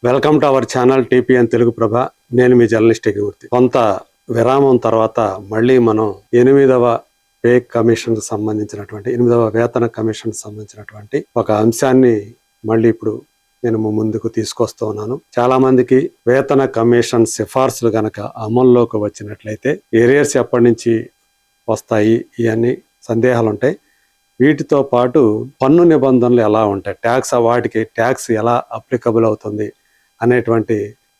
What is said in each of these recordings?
Welcome to our channel TPN Telugu Prabha. నేను మీ journalist అగ్నిమూర్తి. కొంత విరామం తర్వాత మళ్ళీ మనం 8వ పే కమిషన్ సంబంధించినటువంటి 8వ వేతన కమిషన్ సంబంధించినటువంటి ఒక అంశాన్ని మళ్ళీ ఇప్పుడు నేను ముందుకు తీసుకొస్తూ ఉన్నాను. చాలా మందికి వేతన కమిషన్ సిఫార్సులు గనక అమల్లోకి వచ్చినట్లయితే ఏరియర్స్ ఎప్పటి నుంచి వస్తాయి ఇవన్నీ సందేహాలు ఉంటాయి. వీటితో పాటు పన్ను నిబంధనలు ఎలా ఉంటాయి, వాటికి ట్యాక్స్ ఎలా అప్లికబుల్ అవుతుంది అనేటువంటి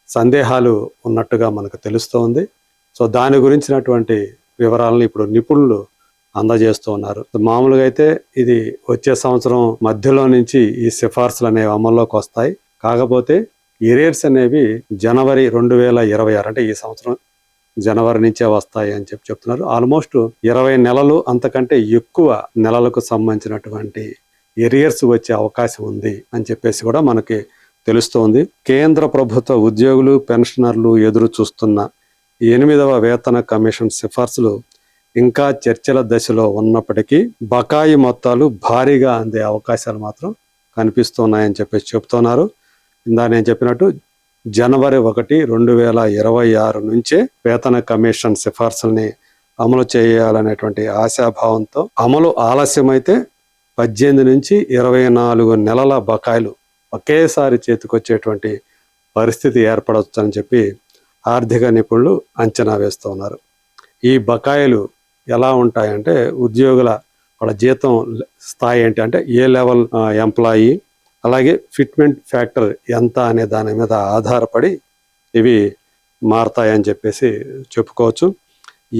సందేహాలు ఉన్నట్టుగా మనకు తెలుస్తోంది. సో దాని గురించినటువంటి వివరాలను ఇప్పుడు నిపుణులు అందజేస్తూ ఉన్నారు. మామూలుగా అయితే ఇది వచ్చే సంవత్సరం మధ్యలో నుంచి ఈ సిఫార్సులు అనేవి అమల్లోకి వస్తాయి. కాకపోతే ఏరియర్స్ అనేవి జనవరి 2026 అంటే ఈ సంవత్సరం జనవరి నుంచే వస్తాయి అని చెప్తున్నారు. ఆల్మోస్ట్ 20 నెలలు అంతకంటే ఎక్కువ నెలలకు సంబంధించినటువంటి ఏరియర్స్ వచ్చే అవకాశం ఉంది అని చెప్పేసి కూడా మనకి తెలుస్తోంది. కేంద్ర ప్రభుత్వ ఉద్యోగులు, పెన్షనర్లు ఎదురు చూస్తున్న 8వ వేతన కమిషన్ సిఫార్సులు ఇంకా చర్చల దశలో ఉన్నప్పటికీ బకాయి మొత్తాలు భారీగా అందే అవకాశాలు మాత్రం కనిపిస్తున్నాయని చెప్పేసి చెప్తున్నారు. ఇందా నేను చెప్పినట్టు జనవరి 1, 2026 నుంచే వేతన కమిషన్ సిఫార్సుల్ని అమలు చేయాలనేటువంటి ఆశాభావంతో అమలు ఆలస్యమైతే 18 నుంచి 24 నెలల బకాయిలు ఒకేసారి చేతికొచ్చేటువంటి పరిస్థితి ఏర్పడవచ్చని చెప్పి ఆర్థిక నిపుణులు అంచనా వేస్తూ ఉన్నారు. ఈ బకాయిలు ఎలా ఉంటాయంటే ఉద్యోగుల వాళ్ళ జీతం స్థాయి ఏంటి అంటే ఏ లెవెల్ ఎంప్లాయీ, అలాగే ఫిట్మెంట్ ఫ్యాక్టర్ ఎంత అనే దాని మీద ఆధారపడి ఇవి మారతాయని చెప్పేసి చెప్పుకోవచ్చు.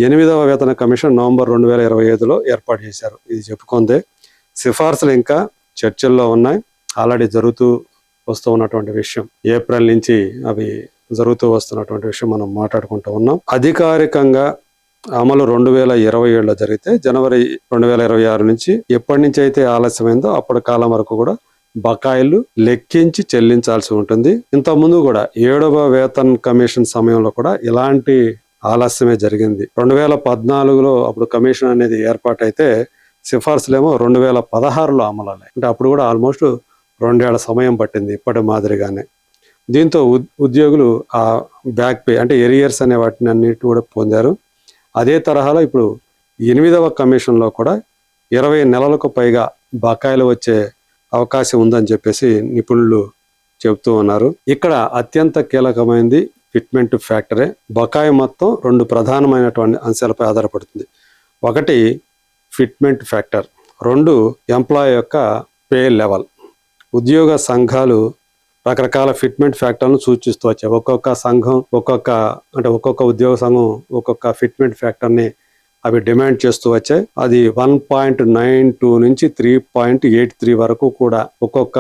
8వ వేతన కమిషన్ నవంబర్ 2025లో ఏర్పాటు చేశారు. ఇది చెప్పుకుందే. సిఫార్సులు ఇంకా చర్చల్లో ఉన్నాయి. ఆల్రెడీ జరుగుతూ వస్తూ ఉన్నటువంటి విషయం, ఏప్రిల్ నుంచి అవి జరుగుతూ వస్తున్నటువంటి విషయం మనం మాట్లాడుకుంటూ ఉన్నాం. అధికారికంగా అమలు 2027లో జరిగితే జనవరి 2026 నుంచి ఎప్పటి నుంచి అయితే ఆలస్యమైందో అప్పటి కాలం వరకు కూడా బకాయిలు లెక్కించి చెల్లించాల్సి ఉంటుంది. ఇంతకుముందు కూడా 7వ వేతన్ కమిషన్ సమయంలో కూడా ఇలాంటి ఆలస్యమే జరిగింది. 2014లో అప్పుడు కమిషన్ అనేది ఏర్పాటైతే సిఫార్సులేమో 2016లో అమలయ్యాయి. అంటే అప్పుడు కూడా ఆల్మోస్ట్ 2 ఏళ్ల సమయం పట్టింది ఇప్పటి మాదిరిగానే. దీంతో ఉద్యోగులు ఆ బ్యాక్ పే అంటే ఎరియర్స్ అనే వాటిని అన్నిటి కూడా పొందారు. అదే తరహాలో ఇప్పుడు 8వ కమిషన్లో కూడా 20 నెలలకు పైగా బకాయిలు వచ్చే అవకాశం ఉందని చెప్పేసి నిపుణులు చెబుతూ ఉన్నారు. ఇక్కడ అత్యంత కీలకమైనది ఫిట్మెంట్ ఫ్యాక్టరే. బకాయి మొత్తం 2 ప్రధానమైనటువంటి అంశాలపై ఆధారపడుతుంది. 1 ఫిట్మెంట్ ఫ్యాక్టర్, 2 ఎంప్లాయీ యొక్క పే లెవెల్. ఉద్యోగ సంఘాలు రకరకాల ఫిట్మెంట్ ఫ్యాక్టర్లను సూచిస్తూ వచ్చాయి. ఒక్కొక్క సంఘం ఒక్కొక్క ఉద్యోగ సంఘం ఒక్కొక్క ఫిట్మెంట్ ఫ్యాక్టర్ని అవి డిమాండ్ చేస్తూ వచ్చాయి. అది 1.92 నుంచి 3.83 వరకు కూడా ఒక్కొక్క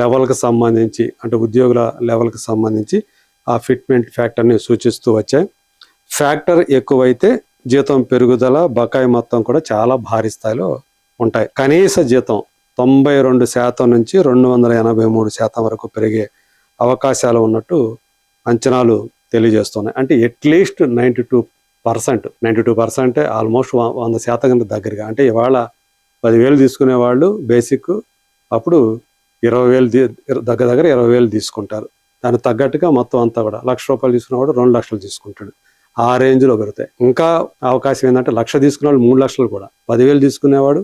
లెవెల్కి సంబంధించి అంటే ఉద్యోగుల లెవెల్కి సంబంధించి ఆ ఫిట్మెంట్ ఫ్యాక్టర్ని సూచిస్తూ వచ్చాయి. ఫ్యాక్టర్ ఎక్కువైతే జీతం పెరుగుదల, బకాయి మొత్తం కూడా చాలా భారీ స్థాయిలో ఉంటాయి. కనీస జీతం 92% నుంచి 283% వరకు పెరిగే అవకాశాలు ఉన్నట్టు అంచనాలు తెలియజేస్తున్నాయి. అంటే అట్లీస్ట్ 92% ఆల్మోస్ట్ 100% దగ్గరగా. అంటే ఇవాళ 10,000 తీసుకునే వాళ్ళు బేసిక్ అప్పుడు 20,000 దగ్గర 20,000 తీసుకుంటారు. దానికి తగ్గట్టుగా మొత్తం అంతా కూడా ₹1,00,000 తీసుకునేవాడు 2 లక్షలు తీసుకుంటాడు. ఆ రేంజ్లో పెరుగుతాయి. ఇంకా అవకాశం ఏంటంటే 1,00,000 తీసుకునేవాడు 3 లక్షలు కూడా, 10,000 తీసుకునేవాడు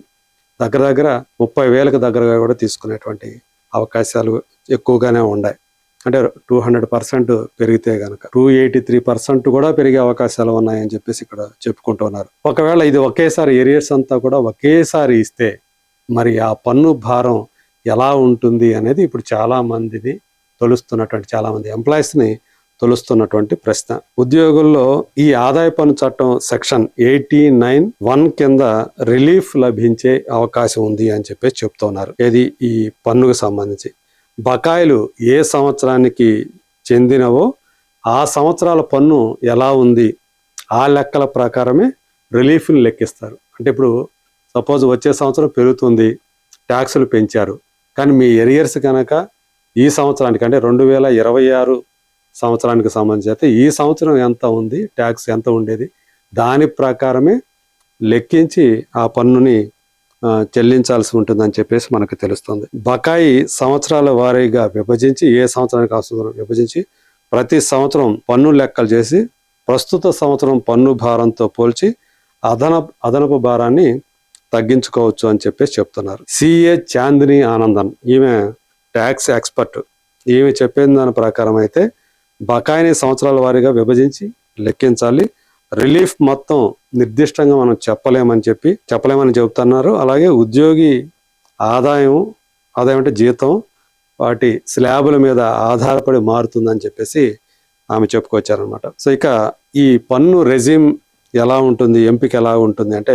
దగ్గర 30,000కి దగ్గరగా కూడా తీసుకునేటువంటి అవకాశాలు ఎక్కువగానే ఉన్నాయి. అంటే 200% పెరిగితే కనుక 283% కూడా పెరిగే అవకాశాలు ఉన్నాయని చెప్పేసి ఇక్కడ చెప్పుకుంటున్నారు. ఒకవేళ ఇది ఒకేసారి ఏరియర్స్ అంతా కూడా ఒకేసారి ఇస్తే మరి ఆ పన్ను భారం ఎలా ఉంటుంది అనేది ఇప్పుడు చాలా మంది ఎంప్లాయీస్ని తొలుస్తున్నటువంటి ప్రశ్న. ఉద్యోగుల్లో ఈ ఆదాయ పన్ను చట్టం సెక్షన్ 89(1) కింద రిలీఫ్ లభించే అవకాశం ఉంది అని చెప్పేసి చెప్తున్నారు. ఇది ఈ పన్నుకు సంబంధించి బకాయిలు ఏ సంవత్సరానికి చెందినవో ఆ సంవత్సరాల పన్ను ఎలా ఉంది ఆ లెక్కల ప్రకారమే రిలీఫ్ని లెక్కిస్తారు. అంటే ఇప్పుడు సపోజ్ వచ్చే సంవత్సరం పెరుగుతుంది, ట్యాక్సులు పెంచారు, కానీ మీ ఎరియర్స్ కనుక ఈ సంవత్సరానికి అంటే 2026 సంవత్సరానికి సంబంధించి అయితే ఈ సంవత్సరం ఎంత ఉంది, ట్యాక్స్ ఎంత ఉండేది, దాని ప్రకారమే లెక్కించి ఆ పన్నుని చెల్లించాల్సి ఉంటుందని చెప్పేసి మనకు తెలుస్తుంది. బకాయి సంవత్సరాల వారీగా విభజించి ఏ సంవత్సరానికి అవసరం విభజించి ప్రతి సంవత్సరం పన్ను లెక్కలు చేసి ప్రస్తుత సంవత్సరం పన్ను భారంతో పోల్చి అదనపు భారాన్ని తగ్గించుకోవచ్చు అని చెప్పేసి చెప్తున్నారు. సిఏ చాందిని ఆనందన్, ఈమె ట్యాక్స్ ఎక్స్పర్ట్. ఈమె చెప్పిన దాని ప్రకారం అయితే బకాయిని సంవత్సరాల వారీగా విభజించి లెక్కించాలి. రిలీఫ్ మొత్తం నిర్దిష్టంగా మనం చెప్పలేమని చెబుతున్నారు. అలాగే ఉద్యోగి ఆదాయం అంటే జీతం వాటి స్లాబుల మీద ఆధారపడి మారుతుందని చెప్పేసి ఆమె చెప్పుకొచ్చారనమాట. సో ఇక ఈ పన్ను రెజిమ్ ఎలా ఉంటుంది, ఎంపిక ఎలా ఉంటుంది అంటే,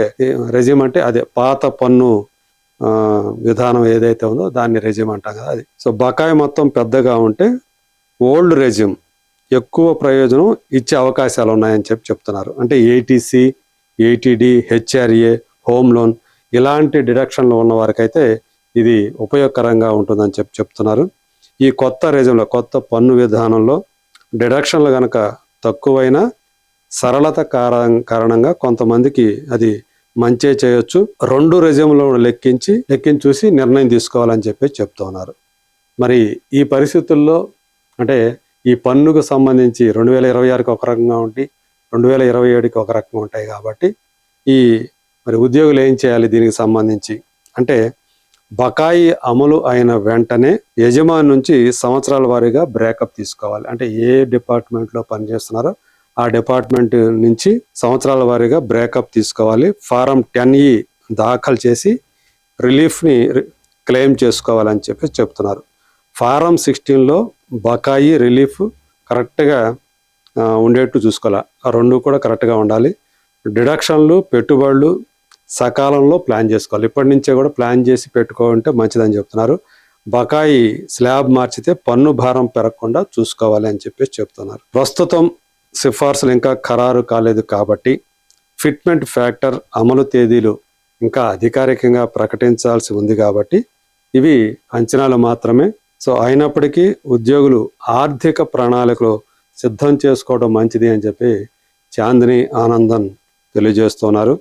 రెజిమ్ అంటే అదే పాత పన్ను విధానం ఏదైతే ఉందో దాన్ని రెజిమ్ అంటాం కదా అది. సో బకాయి మొత్తం పెద్దగా ఉంటే ఓల్డ్ రెజిమ్ ఎక్కువ ప్రయోజనం ఇచ్చే అవకాశాలు ఉన్నాయని చెప్తున్నారు. అంటే ATC, ATD, HRA, home loan ఇలాంటి డిడక్షన్లు ఉన్న వారికైతే ఇది ఉపయోగకరంగా ఉంటుందని చెప్తున్నారు. ఈ కొత్త రెజిమ్లో, కొత్త పన్ను విధానంలో డిడక్షన్లు కనుక తక్కువైనా సరళత కారణంగా కొంతమందికి అది మంచే చేయొచ్చు. 2 రెజిమ్లో లెక్కించి చూసి నిర్ణయం తీసుకోవాలని చెప్తూ ఉన్నారు. మరి ఈ పరిస్థితుల్లో అంటే ఈ పన్నుకు సంబంధించి 2026కి ఒక రకంగా ఉండి 2027కి ఒక రకంగా ఉంటాయి కాబట్టి మరి ఉద్యోగులు ఏం చేయాలి దీనికి సంబంధించి అంటే, బకాయి అమలు అయిన వెంటనే యజమాని నుంచి సంవత్సరాల వారీగా బ్రేకప్ తీసుకోవాలి. అంటే ఏ డిపార్ట్మెంట్లో పనిచేస్తున్నారో ఆ డిపార్ట్మెంట్ నుంచి సంవత్సరాల వారీగా బ్రేకప్ తీసుకోవాలి. ఫారం 10E దాఖలు చేసి రిలీఫ్ని క్లెయిమ్ చేసుకోవాలని చెప్తున్నారు. ఫారం 16లో బకాయి, రిలీఫ్ కరెక్ట్గా ఉండేట్టు చూసుకోవాలి. ఆ 2 కూడా కరెక్ట్గా ఉండాలి. డిడక్షన్లు, పెట్టుబడులు సకాలంలో ప్లాన్ చేసుకోవాలి. ఇప్పటి నుంచే కూడా ప్లాన్ చేసి పెట్టుకోవాలంటే మంచిదని చెప్తున్నారు. బకాయి స్లాబ్ మార్చితే పన్ను భారం పెరగకుండా చూసుకోవాలి అని చెప్తున్నారు. ప్రస్తుతం సిఫార్సులు ఇంకా ఖరారు కాలేదు కాబట్టి ఫిట్మెంట్ ఫ్యాక్టర్ అమలు తేదీలు ఇంకా అధికారికంగా ప్రకటించాల్సి ఉంది కాబట్టి ఇవి అంచనాలు మాత్రమే. సో అయినప్పటికీ ఉద్యోగులు ఆర్థిక ప్రణాళికలు సిద్ధం చేసుకోవడం మంచిది అని చాందిని ఆనందన్ తెలియజేస్తున్నారు.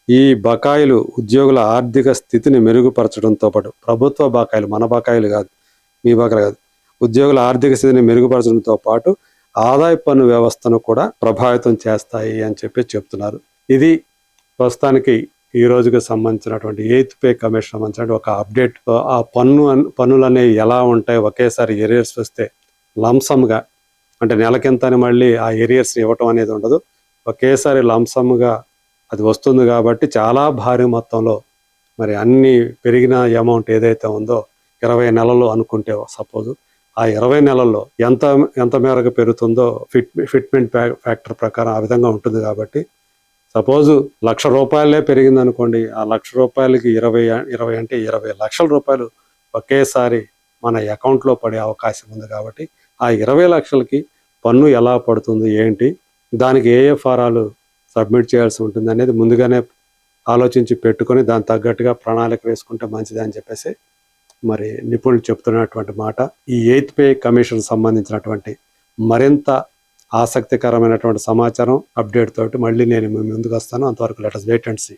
ఈ బకాయిలు ఉద్యోగుల ఆర్థిక స్థితిని మెరుగుపరచడంతో పాటు ప్రభుత్వ బకాయిలు, మన బకాయిలు కాదు, మీ బకాయిలు కాదు, ఉద్యోగుల ఆర్థిక స్థితిని మెరుగుపరచడంతో పాటు ఆదాయ పన్ను వ్యవస్థను కూడా ప్రభావితం చేస్తాయి అని చెప్తున్నారు. ఇది ప్రస్తుతానికి ఈ రోజుకి సంబంధించినటువంటి 8th పే కమిషన్ సంబంధించిన ఒక అప్డేట్. ఆ పన్నులు అనేవి ఎలా ఉంటాయి, ఒకేసారి ఏరియర్స్ వస్తే లంసమ్గా అంటే నెలకింత అని మళ్ళీ ఆ ఏరియర్స్ని ఇవ్వటం అనేది ఉండదు. ఒకేసారి లంసమ్గా అది వస్తుంది కాబట్టి చాలా భారీ మొత్తంలో మరి అన్ని పెరిగిన అమౌంట్ ఏదైతే ఉందో 20 నెలలు అనుకుంటే సపోజ్ ఆ 20 నెలల్లో ఎంత మేరకు పెరుగుతుందో ఫిట్మెంట్ ఫ్యాక్టర్ ప్రకారం ఆ విధంగా ఉంటుంది కాబట్టి సపోజు ₹1,00,000 పెరిగింది అనుకోండి, ఆ ₹1,00,000కి 20 అంటే 20 లక్షల రూపాయలు ఒకేసారి మన అకౌంట్లో పడే అవకాశం ఉంది. కాబట్టి ఆ 20 లక్షలకి పన్ను ఎలా పడుతుంది ఏంటి, దానికి ఏ ఫారాలు సబ్మిట్ చేయాల్సి ఉంటుంది అనేది ముందుగానే ఆలోచించి పెట్టుకొని దాని తగ్గట్టుగా ప్రణాళిక వేసుకుంటే మంచిది అని మరి నిపుణులు చెప్తున్నటువంటి మాట. ఈ 8th పే కమిషన్ సంబంధించినటువంటి మరింత ఆసక్తికరమైనటువంటి సమాచారం అప్డేట్ తోటి మళ్ళీ నేను ముందుకు వస్తాను. అంతవరకు let us wait and see.